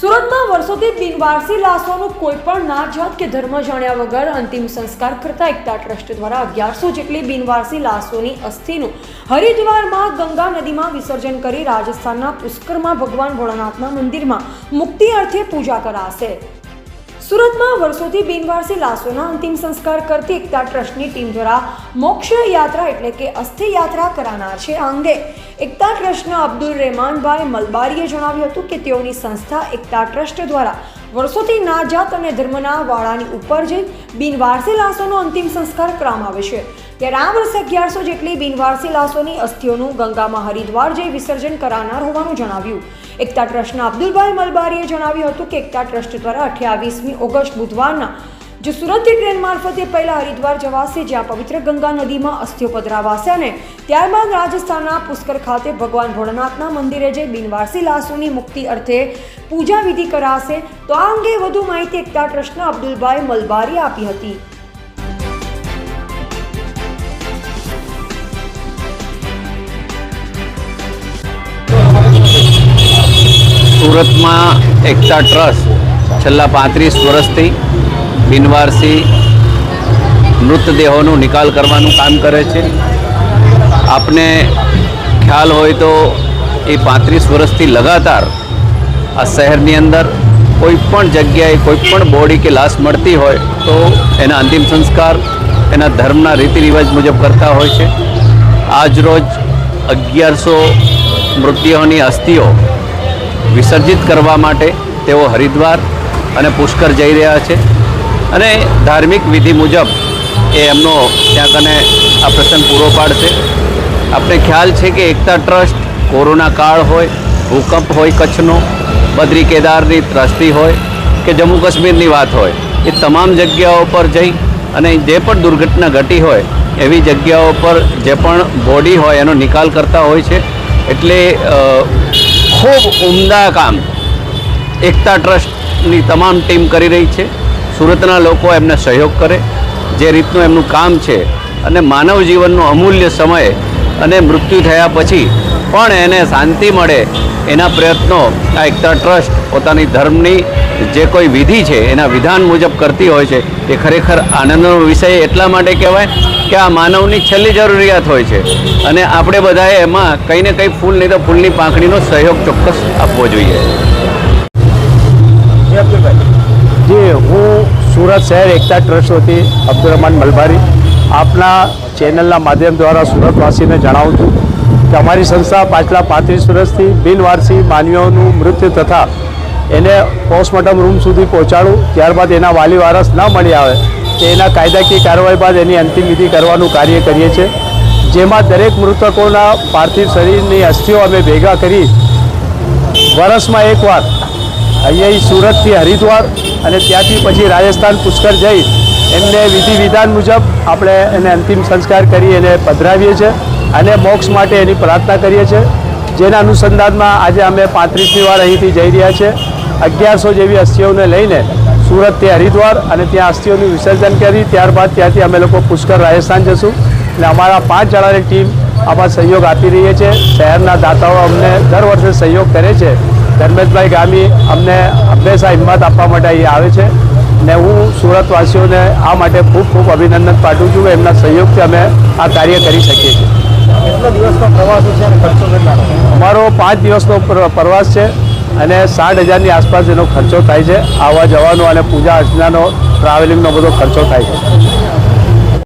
સુરતમાં વર્ષોથી બિનવારસી લાશોનું કોઈપણ નાત જાત કે ધર્મ જાણ્યા વગર અંતિમ સંસ્કાર કરતા એકતા ટ્રસ્ટ દ્વારા 1100 જેટલી બિનવારસી લાશોની અસ્થિનું હરિદ્વારમાં ગંગા નદીમાં વિસર્જન કરી રાજસ્થાનના પુષ્કરમાં ભગવાન ભોળાનાથના મંદિરમાં મુક્તિ અર્થે પૂજા કરાશે। સુરતમાં વર્ષોથી બિનવારસી લાશોના અંતિમ સંસ્કાર કરતી એકતા ટ્રસ્ટની ટીમ દ્વારા મોક્ષ યાત્રા એટલે કે અસ્થિ યાત્રા કરાનાર છે। આ અંગે એકતા ટ્રસ્ટના અબ્દુલ રહેમાનભાઈ મલબારીએ જણાવ્યું હતું કે તેઓની સંસ્થા એકતા ટ્રસ્ટ દ્વારા વર્ષોથી નાજાત અને ધર્મના વાળાની ઉપર જઈ બિનવારસી લાશોનો અંતિમ સંસ્કાર કરવામાં આવે છે। ત્યારે આ વર્ષે 1100 જેટલી બિનવારસી લાશોની અસ્થિઓનું ગંગામાં હરિદ્વાર જઈ વિસર્જન કરાનાર હોવાનું જણાવ્યું। એકતા ટ્રસ્ટના અબ્દુલભાઈ મલબારીએ જણાવ્યું હતું કે એકતા ટ્રસ્ટ દ્વારા 28મી ઓગસ્ટ બુધવારના जो सूरत ट्रेन मार्फते पहला हरिद्वार जवासे, ज्यां पवित्र गंगा नदी में अस्थिओ पधरावासे अने त्यारबाद राजस्थानना पुष्कर खाते भगवान भोळानाथना मंदिरे जई बिनवारसी लाशोनी मुक्ति अर्थे पूजा विधि कराशे। तो आ अंगे वधु माहिती एकता ट्रस्टना अब्दुलभाई मलबारीए आपी हती। सूरत में एकता ट्रस्ट छेल्ला 35 वर्षथी बिनवारसी मृतदेहों निकाल करवानुं काम करे छे। आपने ख्याल होय तो ये 35 वर्षथी लगातार आ शहरनी अंदर कोईपण जग्याए कोईपण बॉडी के लाश मळती होय तो एना अंतिम संस्कार एना धर्मना रीति रिवाज मुजब करता होय छे। आज रोज 1100 मृत्युओनी अस्थिओ विसर्जित करवा माटे तेओ हरिद्वार अने पुष्कर जई रह्या छे अने धार्मिक विधि मुजब ए एमनो त्यां कने आ प्रसंग पूरो पाडशे। आपने ख्याल है कि एकता ट्रस्ट कोरोना काळ होय, भूकंप होय कच्छनो, बद्री केदारनी ट्रस्टी होय कि जम्मू काश्मीरनी वात होय, ए तमाम जग्याओं पर जई अने जे पण दुर्घटना घटी होय एवी जग्याओं पर जे पण बॉडी होय एनो निकाल करता होय छे। एटले खूब उम्दा काम एकता ट्रस्टनी तमाम टीम करी रही है। सूरतना लोको एमने सहयोग करे जे रीतनु एमनु काम छे अने मानव जीवननो अमूल्य समय अने मृत्यु थया पछी पण एने शांति मळे एना प्रयत्नों आ एकता ट्रस्ट पोतानी धर्मनी जे कोई विधि छे एना विधान मुजब करती होय छे। ए खरेखर आनंदनो विषय एटला माटे कहेवाय कि आ मानवनी छेल्ली जरूरियात होय छे अने आपणे बधाए एमां कंई ने कंई फूल नहीं तो फूलनी પાંખડીનો सहयोग ચોક્કસ આપવો જોઈએ। जी हूँ सूरत शहर एकता ट्रस्ट वती अब्दुल रहमान मलबारी आपना चेनलना माध्यम द्वारा सूरतवासी ने जणावुं छुं कि अमारी संस्था पाछला 35 वर्षथी बिनवारसी मानवीओनुं मृत्यु तथा एने पोस्टमोर्टम रूम सुधी पहोंचाडું त्यारबाद एना वाली वारस न मळी आवे तो एना कायदाकीय कार्यवाही बाद एनी अंतिम विधि करवानुं कार्य करीए छीए। जेमां दरेक मृतकोना पार्थिव शरीरनी अस्थिओ अमे भेगा करी वर्षमां एकवार अहीं सूरत थी हरिद्वार अने त्याथी पछी राजस्थान पुष्कर जई एमने विधि विधान मुजब आपणे एने अंतिम संस्कार करी एने पधरावीए छे अने मोक्ष माटे एनी प्रार्थना करीए छे। जेना अनुसंधानमां आजे अमे 35મી વાર અહીંથી જઈ રહ્યા છે। 1100 જેવી અસ્થિઓને લઈને સુરતથી હરિદ્વાર અને ત્યાં અસ્થિઓનું વિસર્જન કરી ત્યારબાદ ત્યાંથી અમે લોકો પુષ્કર રાજસ્થાન જશું અને અમારા 5 જણાની ટીમ આમાં સહયોગ આપી રહી છે। શહેરના દાતાઓ અમને દર વર્ષે સહयोग કરે છે। ધર્મેશભાઈ ગામી અમને હંમેશા હિંમત આપવા માટે અહીં આવે છે ને હું સુરતવાસીઓને આ માટે ખૂબ ખૂબ અભિનંદન પાઠવું છું કે એમના સહયોગથી અમે આ કાર્ય કરી શકીએ છીએ। કેટલા દિવસનો પ્રવાસ છે અને ખર્ચો કેટલાનો? અમારો 5 દિવસનો પ્રવાસ છે અને 60,000ની આસપાસ એનો ખર્ચો થાય છે। આવવા જવાનો અને પૂજા અર્ચનાનો ટ્રાવેલિંગનો બધો ખર્ચો થાય છે।